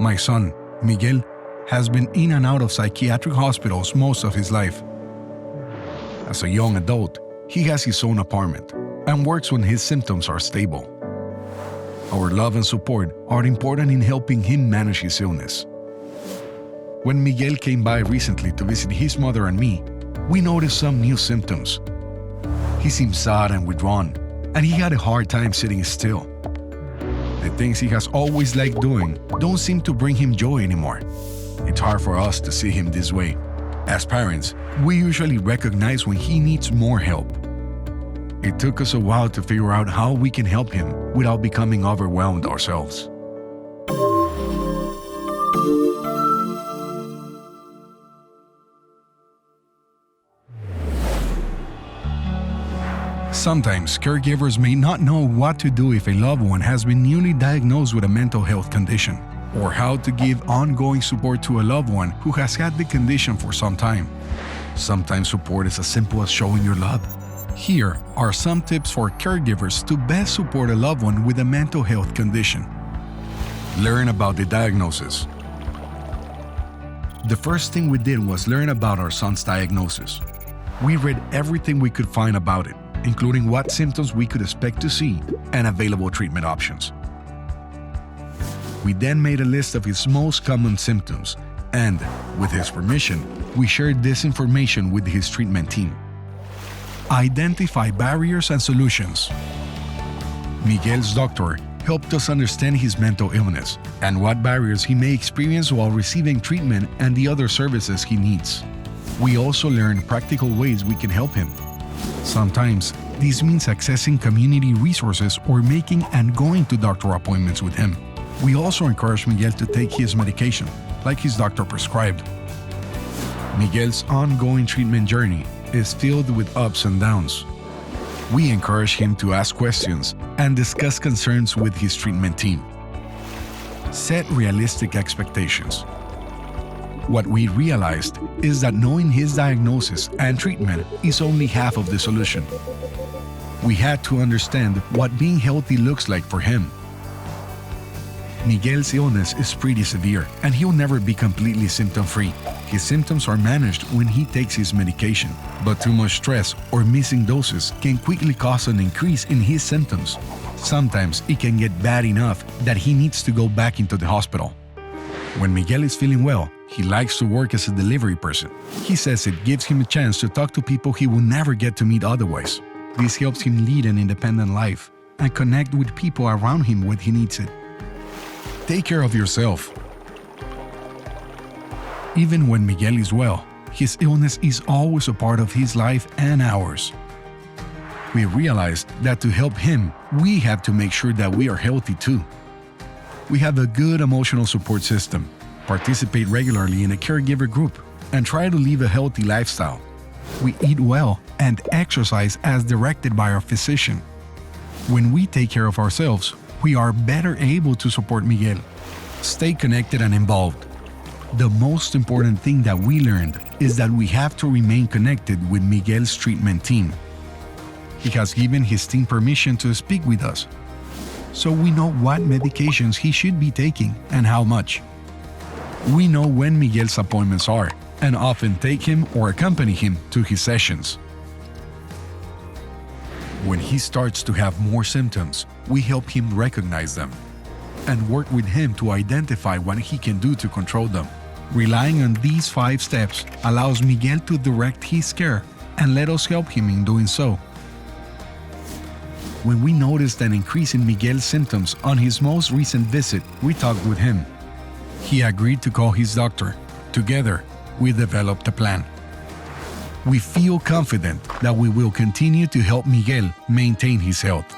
My son, Miguel, has been in and out of psychiatric hospitals most of his life. As a young adult, he has his own apartment and works when his symptoms are stable. Our love and support are important in helping him manage his illness. When Miguel came by recently to visit his mother and me, we noticed some new symptoms. He seemed sad and withdrawn, and he had a hard time sitting still. The things he has always liked doing don't seem to bring him joy anymore. It's hard for us to see him this way. As parents, we usually recognize when he needs more help. It took us a while to figure out how we can help him without becoming overwhelmed ourselves. Sometimes caregivers may not know what to do if a loved one has been newly diagnosed with a mental health condition, or how to give ongoing support to a loved one who has had the condition for some time. Sometimes support is as simple as showing your love. Here are some tips for caregivers to best support a loved one with a mental health condition. Learn about the diagnosis. The first thing we did was learn about our son's diagnosis. We read everything we could find about it, including what symptoms we could expect to see and available treatment options. We then made a list of his most common symptoms, and, with his permission, we shared this information with his treatment team. Identify barriers and solutions. Miguel's doctor helped us understand his mental illness and what barriers he may experience while receiving treatment and the other services he needs. We also learned practical ways we can help him. Sometimes, this means accessing community resources or making and going to doctor appointments with him. We also encourage Miguel to take his medication, like his doctor prescribed. Miguel's ongoing treatment journey is filled with ups and downs. We encourage him to ask questions and discuss concerns with his treatment team. Set realistic expectations. What we realized is that knowing his diagnosis and treatment is only half of the solution. We had to understand what being healthy looks like for him. Miguel's illness is pretty severe, and he'll never be completely symptom-free. His symptoms are managed when he takes his medication, but too much stress or missing doses can quickly cause an increase in his symptoms. Sometimes it can get bad enough that he needs to go back into the hospital. When Miguel is feeling well, he likes to work as a delivery person. He says it gives him a chance to talk to people he will never get to meet otherwise. This helps him lead an independent life and connect with people around him when he needs it. Take care of yourself. Even when Miguel is well, his illness is always a part of his life and ours. We realized that to help him, we have to make sure that we are healthy too. We have a good emotional support system, participate regularly in a caregiver group, and try to live a healthy lifestyle. We eat well and exercise as directed by our physician. When we take care of ourselves, we are better able to support Miguel. Stay connected and involved. The most important thing that we learned is that we have to remain connected with Miguel's treatment team. He has given his team permission to speak with us, so we know what medications he should be taking and how much. We know when Miguel's appointments are and often take him or accompany him to his sessions. When he starts to have more symptoms, we help him recognize them and work with him to identify what he can do to control them. Relying on these 5 steps allows Miguel to direct his care and let us help him in doing so. When we noticed an increase in Miguel's symptoms on his most recent visit, we talked with him. He agreed to call his doctor. Together, we developed a plan. We feel confident that we will continue to help Miguel maintain his health.